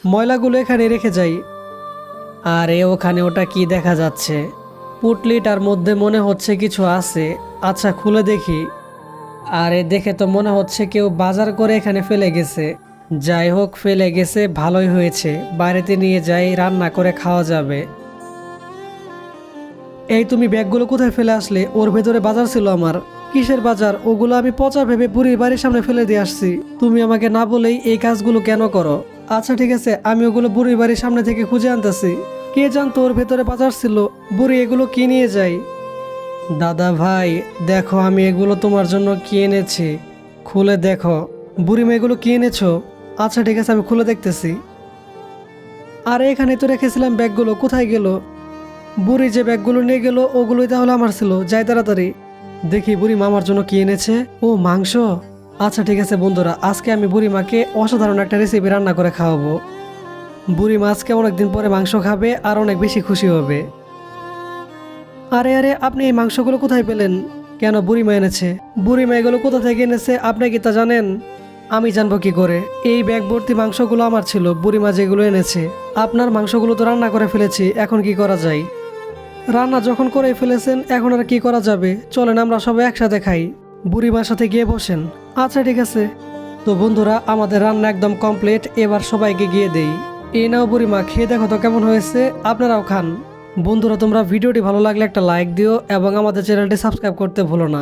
ময়লাগুলো এখানে রেখে যাই। আরে ওখানে ওটা কি দেখা যাচ্ছে? পুটলিটার মধ্যে মনে হচ্ছে কিছু আছে। আচ্ছা খুলে দেখি। আরে দেখে তো মনে হচ্ছে কেউ বাজার করে এখানে ফেলে গেছে। যাই হোক, ফেলে গেছে ভালোই হয়েছে, বাড়িতে নিয়ে যাই, রান্না করে খাওয়া যাবে। এই তুমি ব্যাগগুলো কোথায় ফেলে আসলে? ওর ভেতরে বাজার ছিল আমার। কিসের বাজার? ওগুলো আমি পচা ভেবে বুড়ির বাড়ির সামনে ফেলে দিয়ে আসছি। তুমি আমাকে না বলেই এই কাজগুলো কেন করো? আচ্ছা ঠিক আছে, আমি ওগুলো বুড়ির বাড়ির সামনে থেকে খুঁজে আনতেছি। কে জানতো ওর ভেতরে বাজার ছিল? বুড়ি এগুলো কি নিয়ে যায়? দাদা ভাই, দেখো আমি এগুলো তোমার জন্য কি এনেছি। খুলে দেখো। বুড়িমা এগুলো কি এনেছো? আচ্ছা ঠিক আছে, আমি খুলে দেখতেছি। আরে এখানে তো রেখেছিলাম ব্যাগগুলো, কোথায় গেল? বুড়ি যে ব্যাগগুলো নিয়ে গেল ওগুলোই তাহলে আমার ছিল। যাই তাড়াতাড়ি দেখি বুড়িমা আমার জন্য কি এনেছে। ও মাংস। আচ্ছা ঠিক আছে বন্ধুরা, আজকে আমি বুড়িমাকে অসাধারণ একটা রেসিপি রান্না করে খাওয়াবো। বুড়িমা আজকে অনেকদিন পরে মাংস খাবে আর অনেক বেশি খুশি হবে। আরে আরে, আপনি এই মাংসগুলো কোথায় পেলেন? কেন বুড়িমা এনেছে? বুড়িমা এগুলো কোথা থেকে এনেছে আপনি কি তা জানেন? আমি জানবো কি করে? এই ব্যাগ ভর্তি মাংসগুলো আমার ছিল, বুড়িমা যেগুলো এনেছে। আপনার মাংসগুলো তো রান্না করে ফেলেছি, এখন কি করা যায়? রান্না যখন করেই ফেলেছেন এখন আর কি করা যাবে? চলেন আমরা সবাই একসাথে খাই। বুড়িমার সাথে গিয়ে বসেন। আচ্ছা ঠিক আছে। তো বন্ধুরা, আমাদের রান্না একদম কমপ্লিট, এবার সবাইকে গিয়ে দেই। এই নাও বুড়িমা, খেয়ে দেখো তো কেমন হয়েছে, আপনারাও খান। বন্ধুরা, তোমরা ভিডিওটি ভালো লাগলে একটা লাইক দিও এবং আমাদের চ্যানেলটি সাবস্ক্রাইব করতে ভুলো না।